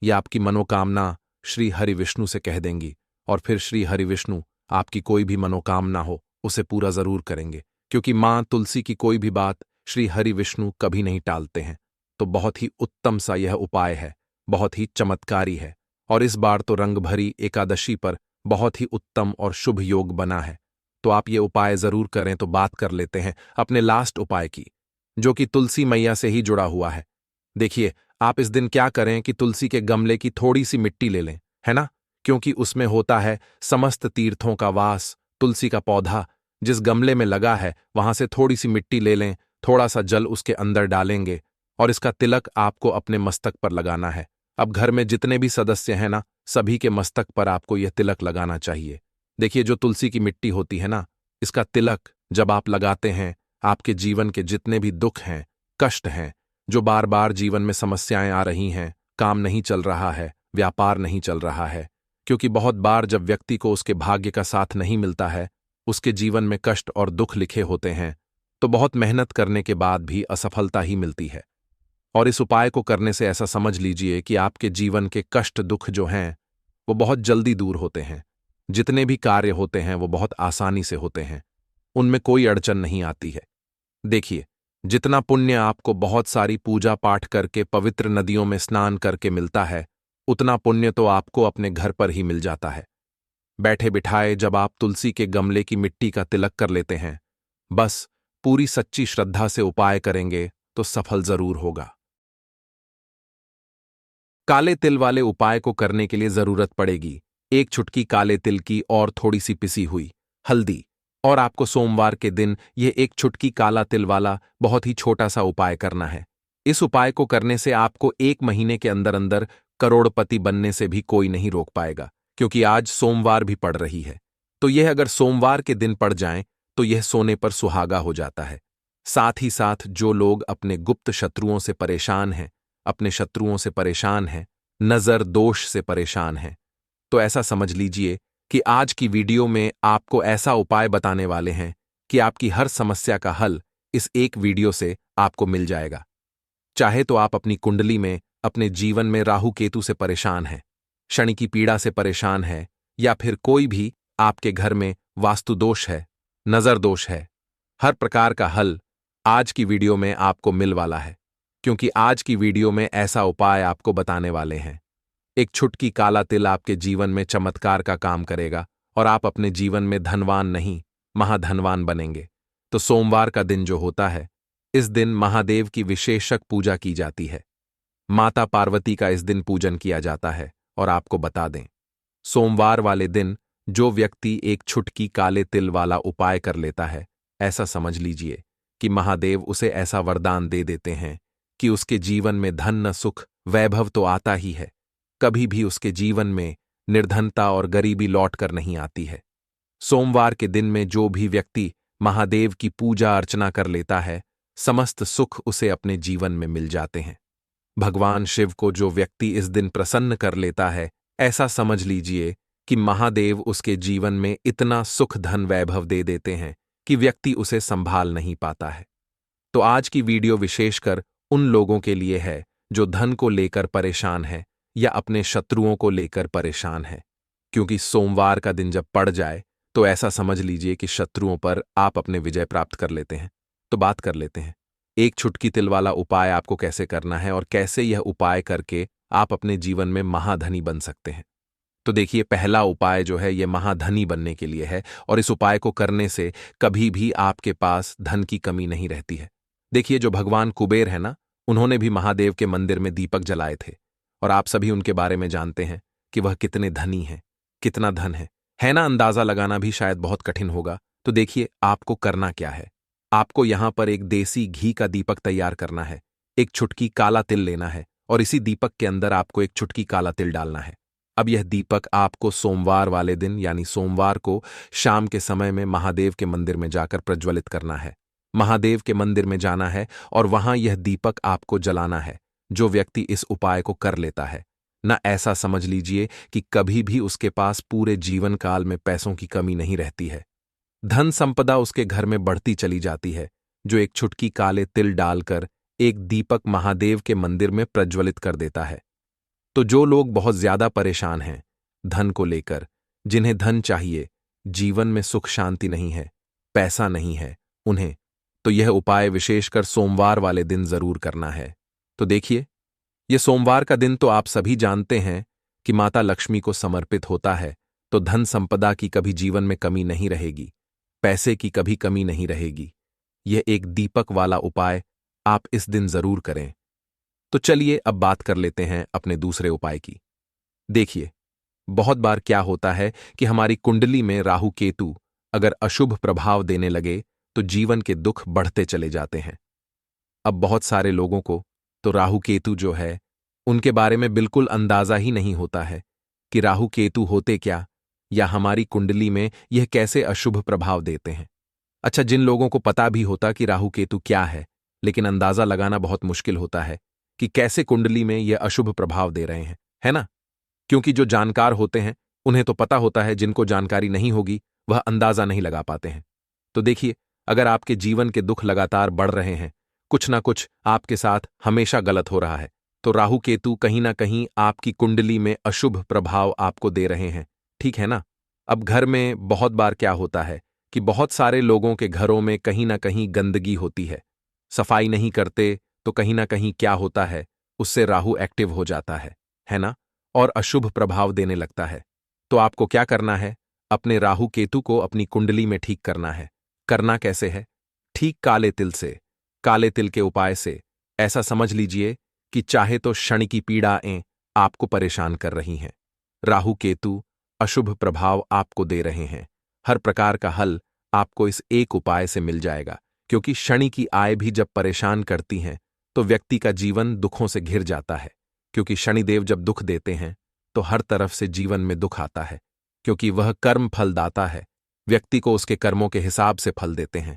ये आपकी मनोकामना श्री हरि विष्णु से कह देंगी और फिर श्री हरि विष्णु आपकी कोई भी मनोकामना हो उसे पूरा जरूर करेंगे, क्योंकि मां तुलसी की कोई भी बात श्री हरि विष्णु कभी नहीं टालते हैं। तो बहुत ही उत्तम सा यह उपाय है, बहुत ही चमत्कारी है, और इस बार तो रंग भरी एकादशी पर बहुत ही उत्तम और शुभ योग बना है। तो आप ये उपाय जरूर करें। तो बात कर लेते हैं अपने लास्ट उपाय की, जो कि तुलसी मैया से ही जुड़ा हुआ है। देखिए, आप इस दिन क्या करें कि तुलसी के गमले की थोड़ी सी मिट्टी ले लें, है ना, क्योंकि उसमें होता है समस्त तीर्थों का वास। तुलसी का पौधा जिस गमले में लगा है वहां से थोड़ी सी मिट्टी ले लें, थोड़ा सा जल उसके अंदर डालेंगे और इसका तिलक आपको अपने मस्तक पर लगाना है। अब घर में जितने भी सदस्य हैं ना, सभी के मस्तक पर आपको यह तिलक लगाना चाहिए। देखिए, जो तुलसी की मिट्टी होती है ना, इसका तिलक जब आप लगाते हैं, आपके जीवन के जितने भी दुख हैं, कष्ट हैं, जो बार बार जीवन में समस्याएं आ रही हैं, काम नहीं चल रहा है, व्यापार नहीं चल रहा है, क्योंकि बहुत बार जब व्यक्ति को उसके भाग्य का साथ नहीं मिलता है, उसके जीवन में कष्ट और दुख लिखे होते हैं, तो बहुत मेहनत करने के बाद भी असफलता ही मिलती है। और इस उपाय को करने से ऐसा समझ लीजिए कि आपके जीवन के कष्ट दुख जो हैं वो बहुत जल्दी दूर होते हैं। जितने भी कार्य होते हैं वो बहुत आसानी से होते हैं, उनमें कोई अड़चन नहीं आती है। देखिए, जितना पुण्य आपको बहुत सारी पूजा पाठ करके पवित्र नदियों में स्नान करके मिलता है, उतना पुण्य तो आपको अपने घर पर ही मिल जाता है। बैठे बिठाए जब आप तुलसी के गमले की मिट्टी का तिलक कर लेते हैं, बस पूरी सच्ची श्रद्धा से उपाय करेंगे तो सफल जरूर होगा। काले तिल वाले उपाय को करने के लिए जरूरत पड़ेगी एक चुटकी काले तिल की और थोड़ी सी पिसी हुई हल्दी, और आपको सोमवार के दिन यह एक चुटकी काला तिल वाला बहुत ही छोटा सा उपाय करना है। इस उपाय को करने से आपको 1 महीने के अंदर अंदर करोड़पति बनने से भी कोई नहीं रोक पाएगा, क्योंकि आज सोमवार भी पड़ रही है। तो यह अगर सोमवार के दिन पड़ जाए तो यह सोने पर सुहागा हो जाता है। साथ ही साथ जो लोग अपने गुप्त शत्रुओं से परेशान हैं, अपने शत्रुओं से परेशान हैं, नजर दोष से परेशान हैं, तो ऐसा समझ लीजिए कि आज की वीडियो में आपको ऐसा उपाय बताने वाले हैं कि आपकी हर समस्या का हल इस एक वीडियो से आपको मिल जाएगा। चाहे तो आप अपनी कुंडली में, अपने जीवन में राहु केतु से परेशान हैं, शनि की पीड़ा से परेशान है, या फिर कोई भी आपके घर में वास्तु दोष है, नजर दोष है, हर प्रकार का हल आज की वीडियो में आपको मिल वाला है। क्योंकि आज की वीडियो में ऐसा उपाय आपको बताने वाले हैं। एक छुटकी काला तिल आपके जीवन में चमत्कार का काम करेगा और आप अपने जीवन में धनवान नहीं, महाधनवान बनेंगे। तो सोमवार का दिन जो होता है, इस दिन महादेव की विशेषक पूजा की जाती है। माता पार्वती का इस दिन पूजन किया जाता है। और आपको बता दें, सोमवार वाले दिन जो व्यक्ति एक छुटकी काले तिल वाला उपाय कर लेता है, ऐसा समझ लीजिए कि महादेव उसे ऐसा वरदान दे देते हैं कि उसके जीवन में धन न सुख वैभव तो आता ही है, कभी भी उसके जीवन में निर्धनता और गरीबी लौट कर नहीं आती है। सोमवार के दिन में जो भी व्यक्ति महादेव की पूजा अर्चना कर लेता है, समस्त सुख उसे अपने जीवन में मिल जाते हैं। भगवान शिव को जो व्यक्ति इस दिन प्रसन्न कर लेता है, ऐसा समझ लीजिए कि महादेव उसके जीवन में इतना सुख धन वैभव दे देते हैं कि व्यक्ति उसे संभाल नहीं पाता है। तो आज की वीडियो विशेषकर उन लोगों के लिए है जो धन को लेकर परेशान है या अपने शत्रुओं को लेकर परेशान है, क्योंकि सोमवार का दिन जब पड़ जाए तो ऐसा समझ लीजिए कि शत्रुओं पर आप अपने विजय प्राप्त कर लेते हैं। तो बात कर लेते हैं एक छुटकी तिल वाला उपाय आपको कैसे करना है और कैसे यह उपाय करके आप अपने जीवन में महाधनी बन सकते हैं। तो देखिए, पहला उपाय जो है ये महाधनी बनने के लिए है और इस उपाय को करने से कभी भी आपके पास धन की कमी नहीं रहती है। देखिए, जो भगवान कुबेर है ना, उन्होंने भी महादेव के मंदिर में दीपक जलाए थे और आप सभी उनके बारे में जानते हैं कि वह कितने धनी हैं, कितना धन है ना। अंदाजा लगाना भी शायद बहुत कठिन होगा। तो देखिए, आपको करना क्या है। आपको यहां पर एक देसी घी का दीपक तैयार करना है, एक चुटकी काला तिल लेना है और इसी दीपक के अंदर आपको एक चुटकी काला तिल डालना है। अब यह दीपक आपको सोमवार वाले दिन यानी सोमवार को शाम के समय में महादेव के मंदिर में जाकर प्रज्वलित करना है। महादेव के मंदिर में जाना है और वहां यह दीपक आपको जलाना है। जो व्यक्ति इस उपाय को कर लेता है ना, ऐसा समझ लीजिए कि कभी भी उसके पास पूरे जीवन काल में पैसों की कमी नहीं रहती है। धन संपदा उसके घर में बढ़ती चली जाती है, जो एक छुटकी काले तिल डालकर एक दीपक महादेव के मंदिर में प्रज्वलित कर देता है। तो जो लोग बहुत ज्यादा परेशान हैं धन को लेकर, जिन्हें धन चाहिए, जीवन में सुख शांति नहीं है, पैसा नहीं है उन्हें, तो यह उपाय विशेषकर सोमवार वाले दिन जरूर करना है। तो देखिए, यह सोमवार का दिन तो आप सभी जानते हैं कि माता लक्ष्मी को समर्पित होता है, तो धन संपदा की कभी जीवन में कमी नहीं रहेगी, पैसे की कभी कमी नहीं रहेगी। यह एक दीपक वाला उपाय आप इस दिन जरूर करें। तो चलिए अब बात कर लेते हैं अपने दूसरे उपाय की। देखिए, बहुत बार क्या होता है कि हमारी कुंडली में राहु केतु अगर अशुभ प्रभाव देने लगे तो जीवन के दुख बढ़ते चले जाते हैं। अब बहुत सारे लोगों को तो राहु केतु जो है उनके बारे में बिल्कुल अंदाजा ही नहीं होता है कि राहु केतु होते क्या या हमारी कुंडली में यह कैसे अशुभ प्रभाव देते हैं। अच्छा, जिन लोगों को पता भी होता कि राहु केतु क्या है, लेकिन अंदाजा लगाना बहुत मुश्किल होता है कि कैसे कुंडली में यह अशुभ प्रभाव दे रहे हैं, है ना। क्योंकि जो जानकार होते हैं उन्हें तो पता होता है, जिनको जानकारी नहीं होगी वह अंदाजा नहीं लगा पाते हैं। तो देखिए, अगर आपके जीवन के दुख लगातार बढ़ रहे हैं, कुछ ना कुछ आपके साथ हमेशा गलत हो रहा है, तो राहु केतु कहीं ना कहीं आपकी कुंडली में अशुभ प्रभाव आपको दे रहे हैं, ठीक है ना। अब घर में बहुत बार क्या होता है कि बहुत सारे लोगों के घरों में कहीं ना कहीं गंदगी होती है, सफाई नहीं करते, तो कहीं ना कहीं क्या होता है, उससे राहु एक्टिव हो जाता है ना, और अशुभ प्रभाव देने लगता है। तो आपको क्या करना है, अपने राहु केतु को अपनी कुंडली में ठीक करना है। करना कैसे है? ठीक काले तिल से, काले तिल के उपाय से। ऐसा समझ लीजिए कि चाहे तो शनि की पीड़ाएं आपको परेशान कर रही हैं, राहु केतु अशुभ प्रभाव आपको दे रहे हैं, हर प्रकार का हल आपको इस एक उपाय से मिल जाएगा। क्योंकि शनि की आय भी जब परेशान करती हैं तो व्यक्ति का जीवन दुखों से घिर जाता है। क्योंकि शनिदेव जब दुख देते हैं तो हर तरफ से जीवन में दुख आता है, क्योंकि वह कर्म फलदाता है, व्यक्ति को उसके कर्मों के हिसाब से फल देते हैं।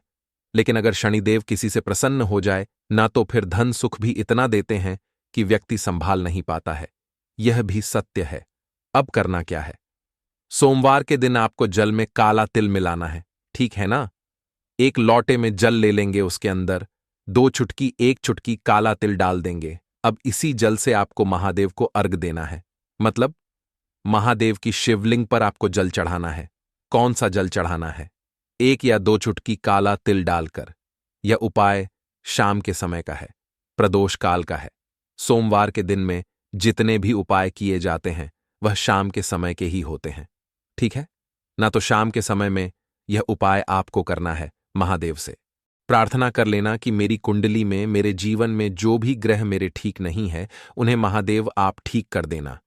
लेकिन अगर शनिदेव किसी से प्रसन्न हो जाए ना, तो फिर धन सुख भी इतना देते हैं कि व्यक्ति संभाल नहीं पाता है। यह भी सत्य है। अब करना क्या है? सोमवार के दिन आपको जल में काला तिल मिलाना है, ठीक है ना। एक लोटे में जल ले लेंगे, उसके अंदर 2 चुटकी 1 चुटकी काला तिल डाल देंगे। अब इसी जल से आपको महादेव को अर्घ देना है, मतलब महादेव की शिवलिंग पर आपको जल चढ़ाना है। कौन सा जल चढ़ाना है? 1 या 2 चुटकी काला तिल डालकर। यह उपाय शाम के समय का है, प्रदोष काल का है। सोमवार के दिन में जितने भी उपाय किए जाते हैं वह शाम के समय के ही होते हैं, ठीक है ना। तो शाम के समय में यह उपाय आपको करना है। महादेव से प्रार्थना कर लेना कि मेरी कुंडली में, मेरे जीवन में जो भी ग्रह मेरे ठीक नहीं है उन्हें महादेव आप ठीक कर देना।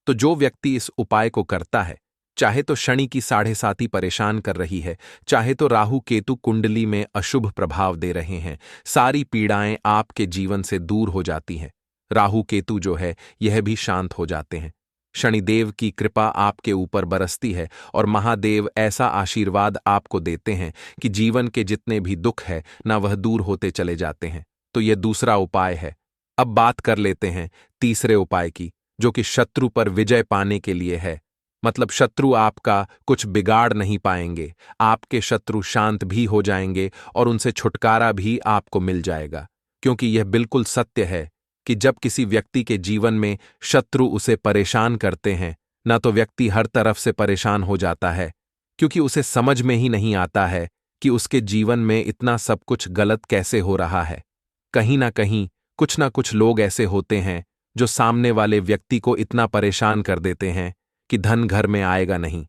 तो जो व्यक्ति इस उपाय को करता है, चाहे तो शनि की 7.5 परेशान कर रही है, चाहे तो राहु केतु कुंडली में अशुभ प्रभाव दे रहे हैं, सारी पीड़ाएं आपके जीवन से दूर हो जाती हैं। राहु केतु जो है यह भी शांत हो जाते हैं। शनिदेव की कृपा आपके ऊपर बरसती है और महादेव ऐसा आशीर्वाद आपको देते हैं कि जीवन के जितने भी दुख है ना, वह दूर होते चले जाते हैं। तो यह दूसरा उपाय है। अब बात कर लेते हैं तीसरे उपाय की, जो कि शत्रु पर विजय पाने के लिए है। मतलब शत्रु आपका कुछ बिगाड़ नहीं पाएंगे, आपके शत्रु शांत भी हो जाएंगे और उनसे छुटकारा भी आपको मिल जाएगा। क्योंकि यह बिल्कुल सत्य है कि जब किसी व्यक्ति के जीवन में शत्रु उसे परेशान करते हैं ना, तो व्यक्ति हर तरफ से परेशान हो जाता है, क्योंकि उसे समझ में ही नहीं आता है कि उसके जीवन में इतना सब कुछ गलत कैसे हो रहा है। कहीं ना कहीं कुछ ना कुछ लोग ऐसे होते हैं जो सामने वाले व्यक्ति को इतना परेशान कर देते हैं कि धन घर में आएगा नहीं।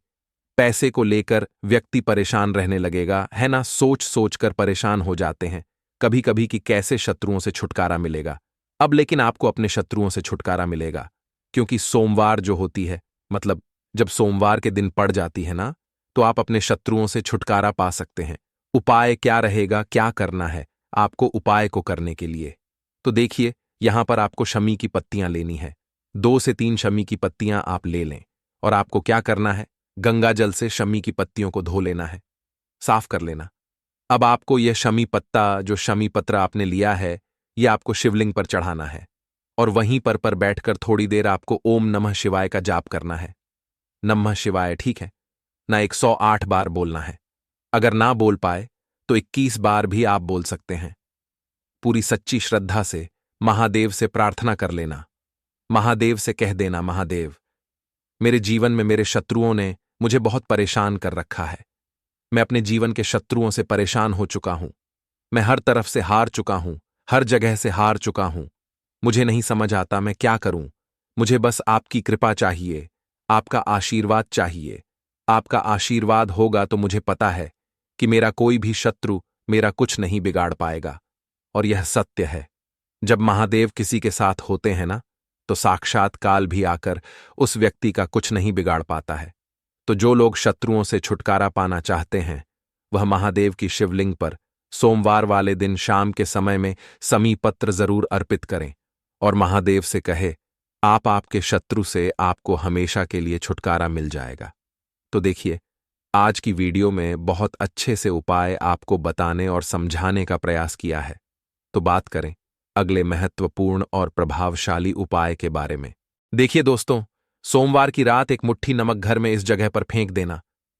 पैसे को लेकर व्यक्ति परेशान रहने लगेगा, है ना? सोच सोच कर परेशान हो जाते हैं कभी कभी कि कैसे शत्रुओं से छुटकारा मिलेगा। अब लेकिन आपको अपने शत्रुओं से छुटकारा मिलेगा, क्योंकि सोमवार जो होती है, मतलब जब सोमवार के दिन पड़ जाती है ना, तो आप अपने शत्रुओं से छुटकारा पा सकते हैं। उपाय क्या रहेगा, क्या करना है आपको उपाय को करने के लिए? तो देखिए, यहां पर आपको शमी की पत्तियां लेनी है। 2 से 3 शमी की पत्तियां आप ले लें, और आपको क्या करना है, गंगा जल से शमी की पत्तियों को धो लेना है, साफ कर लेना। अब आपको यह शमी पत्ता, जो शमी पत्र आपने लिया है, यह आपको शिवलिंग पर चढ़ाना है, और वहीं पर बैठकर थोड़ी देर आपको ओम नमः शिवाय का जाप करना है। नमः शिवाय, ठीक है ना? 108 बार बोलना है। अगर ना बोल पाए तो 21 बार भी आप बोल सकते हैं। पूरी सच्ची श्रद्धा से महादेव से प्रार्थना कर लेना। महादेव से कह देना, महादेव, मेरे जीवन में मेरे शत्रुओं ने मुझे बहुत परेशान कर रखा है। मैं अपने जीवन के शत्रुओं से परेशान हो चुका हूं। मैं हर तरफ से हार चुका हूं, हर जगह से हार चुका हूं। मुझे नहीं समझ आता मैं क्या करूं। मुझे बस आपकी कृपा चाहिए, आपका आशीर्वाद चाहिए। आपका आशीर्वाद होगा तो मुझे पता है कि मेरा कोई भी शत्रु मेरा कुछ नहीं बिगाड़ पाएगा। और यह सत्य है। जब महादेव किसी के साथ होते हैं ना, तो साक्षात काल भी आकर उस व्यक्ति का कुछ नहीं बिगाड़ पाता है। तो जो लोग शत्रुओं से छुटकारा पाना चाहते हैं, वह महादेव की शिवलिंग पर सोमवार वाले दिन शाम के समय में समी पत्र जरूर अर्पित करें, और महादेव से कहे, आपके शत्रु से आपको हमेशा के लिए छुटकारा मिल जाएगा। तो देखिए, आज की वीडियो में बहुत अच्छे से उपाय आपको बताने और समझाने का प्रयास किया है। तो बात करें अगले महत्वपूर्ण और प्रभावशाली उपाय के बारे में। देखिए दोस्तों, सोमवार की रात एक मुट्ठी नमक घर में इस जगह पर फेंक देना।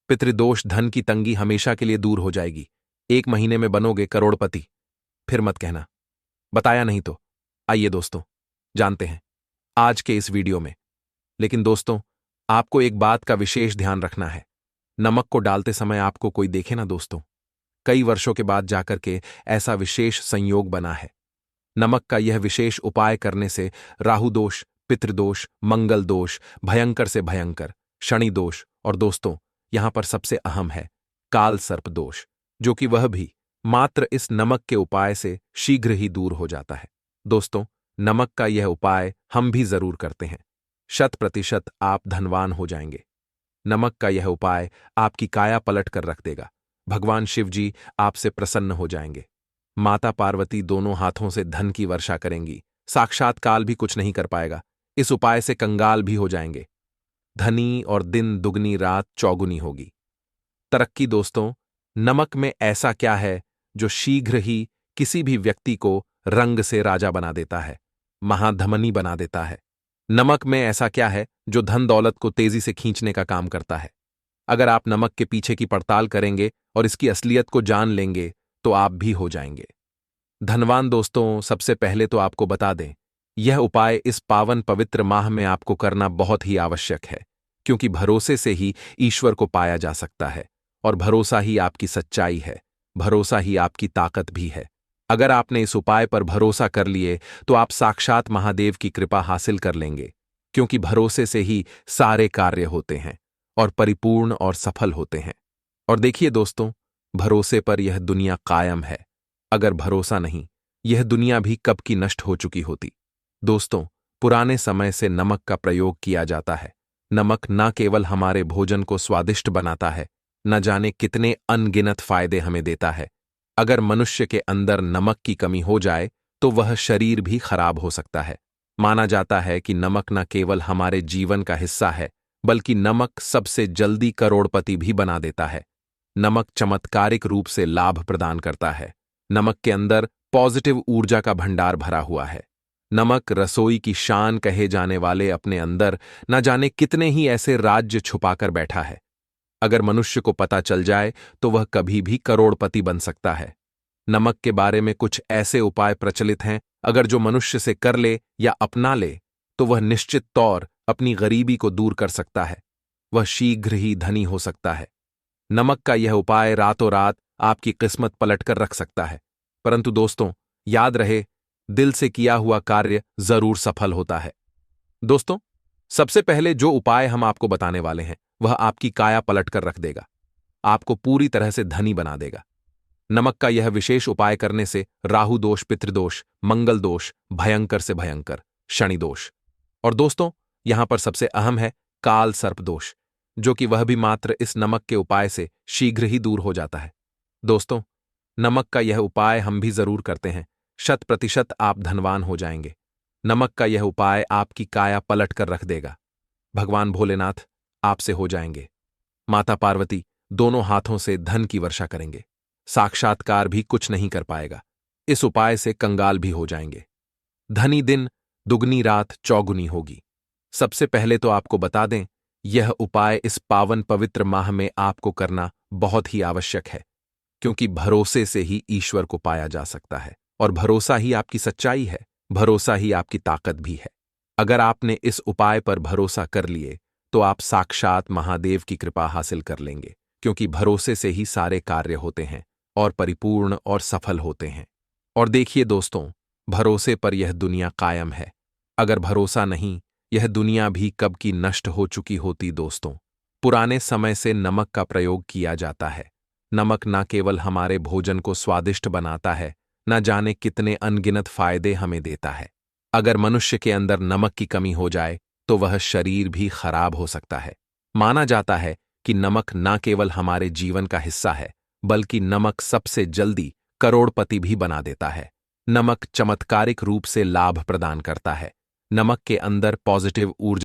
पितृदोष, धन की तंगी हमेशा के लिए दूर हो जाएगी। 1 महीने में बनोगे करोड़पति। फिर मत कहना बताया नहीं तो। आइए दोस्तों, जानते हैं आज के इस वीडियो में। लेकिन दोस्तों, आपको एक बात का विशेष ध्यान रखना है। नमक को डालते समय आपको कोई देखे ना दोस्तों। कई वर्षों के बाद जाकर के ऐसा विशेष संयोग बना है। नमक का यह विशेष उपाय करने से राहु दोष, पितृदोष, मंगल दोष, भयंकर से भयंकर शनि दोष, और दोस्तों यहां पर सबसे अहम है काल सर्प दोष, जो कि वह भी मात्र इस नमक के उपाय से शीघ्र ही दूर हो जाता है। दोस्तों, नमक का यह उपाय हम भी जरूर करते हैं। 100% आप धनवान हो जाएंगे। नमक का यह उपाय आपकी काया पलट कर रख देगा। भगवान शिव जी आपसे प्रसन्न हो जाएंगे। माता पार्वती दोनों हाथों से धन की वर्षा करेंगी। साक्षात काल भी कुछ नहीं कर पाएगा। इस उपाय से कंगाल भी हो जाएंगे। धनी और दिन दुगनी रात चौगुनी होगी। तरक्की दोस्तों, नमक में ऐसा क्या है जो शीघ्र ही किसी भी व्यक्ति को रंग से राजा बना देता है, महाधमनी बना देता है? नमक में ऐसा क्या है जो धन दौलत को तेजी से खींचने का काम करता है? अगर आप नमक के पीछे की पड़ताल करेंगे और इसकी असलियत को जान लेंगे तो आप भी हो जाएंगे धनवान। दोस्तों, सबसे पहले तो आपको बता दें, यह उपाय इस पावन पवित्र माह में आपको करना बहुत ही आवश्यक है, क्योंकि भरोसे से ही ईश्वर को पाया जा सकता है, और भरोसा ही आपकी सच्चाई है, भरोसा ही आपकी ताकत भी है। अगर आपने इस उपाय पर भरोसा कर लिए तो आप साक्षात महादेव की कृपा हासिल कर लेंगे, क्योंकि भरोसे से ही सारे कार्य होते हैं और परिपूर्ण और सफल होते हैं। और देखिए दोस्तों, भरोसे पर यह दुनिया कायम है। अगर भरोसा नहीं, यह दुनिया भी कब की नष्ट हो चुकी होती। दोस्तों, पुराने समय से नमक का प्रयोग किया जाता है। नमक न केवल हमारे भोजन को स्वादिष्ट बनाता है, न जाने कितने अनगिनत फायदे हमें देता है। अगर मनुष्य के अंदर नमक की कमी हो जाए तो वह शरीर भी खराब हो सकता है। माना जाता है कि नमक न केवल हमारे जीवन का हिस्सा है, बल्कि नमक सबसे जल्दी करोड़पति भी बना देता है। नमक चमत्कारिक रूप से लाभ प्रदान करता है। नमक के अंदर पॉजिटिव ऊर्जा का भंडार भरा हुआ है। नमक रसोई की शान कहे जाने वाले अपने अंदर न जाने कितने ही ऐसे राज्य छुपाकर बैठा है। अगर मनुष्य को पता चल जाए तो वह कभी भी करोड़पति बन सकता है। नमक के बारे में कुछ ऐसे उपाय प्रचलित हैं, अगर जो मनुष्य से कर ले या अपना ले तो वह निश्चित तौर अपनी गरीबी को दूर कर सकता है। वह शीघ्र ही धनी हो सकता है। नमक का यह उपाय रातों रात आपकी किस्मत पलट कर रख सकता है। परंतु दोस्तों, याद रहे, दिल से किया हुआ कार्य जरूर सफल होता है। दोस्तों, सबसे पहले जो उपाय हम आपको बताने वाले हैं वह आपकी काया पलट कर रख देगा, आपको पूरी तरह से धनी बना देगा। नमक का यह विशेष उपाय करने से राहु दोष, पितृदोष, मंगल दोष, भयंकर से भयंकर शनि दोष, और दोस्तों यहां पर सबसे अहम है काल सर्प दोष, जो कि वह भी मात्र इस नमक के उपाय से शीघ्र ही दूर हो जाता है। दोस्तों, नमक का यह उपाय हम भी जरूर करते हैं, 100% आप धनवान हो जाएंगे। नमक का यह उपाय आपकी काया पलट कर रख देगा। भगवान भोलेनाथ आपसे हो जाएंगे, माता पार्वती दोनों हाथों से धन की वर्षा करेंगे, साक्षात्कार भी कुछ नहीं कर पाएगा। इस उपाय से कंगाल भी हो जाएंगे। धनी दिन दुगनी रात चौगुनी होगी। सबसे पहले तो आपको बता दें, यह उपाय इस पावन पवित्र माह में आपको करना बहुत ही आवश्यक है, क्योंकि भरोसे से ही ईश्वर को पाया जा सकता है, और भरोसा ही आपकी सच्चाई है, भरोसा ही आपकी ताकत भी है। अगर आपने इस उपाय पर भरोसा कर लिए तो आप साक्षात महादेव की कृपा हासिल कर लेंगे, क्योंकि भरोसे से ही सारे कार्य होते हैं और परिपूर्ण और सफल होते हैं। और देखिए दोस्तों, भरोसे पर यह दुनिया कायम है। अगर भरोसा नहीं, यह दुनिया भी कब की नष्ट हो चुकी होती। दोस्तों, पुराने समय से नमक का प्रयोग किया जाता है। नमक न केवल हमारे भोजन को स्वादिष्ट बनाता है, न जाने कितने अनगिनत फायदे हमें देता है। अगर मनुष्य के अंदर नमक की कमी हो जाए तो वह शरीर भी खराब हो सकता है। माना जाता है कि नमक न केवल हमारे जीवन का हिस्सा है, बल्कि नमक सबसे जल्दी करोड़पति भी बना देता है। नमक चमत्कारिक रूप से लाभ प्रदान करता है। नमक के अंदर पॉजिटिव ऊर्जा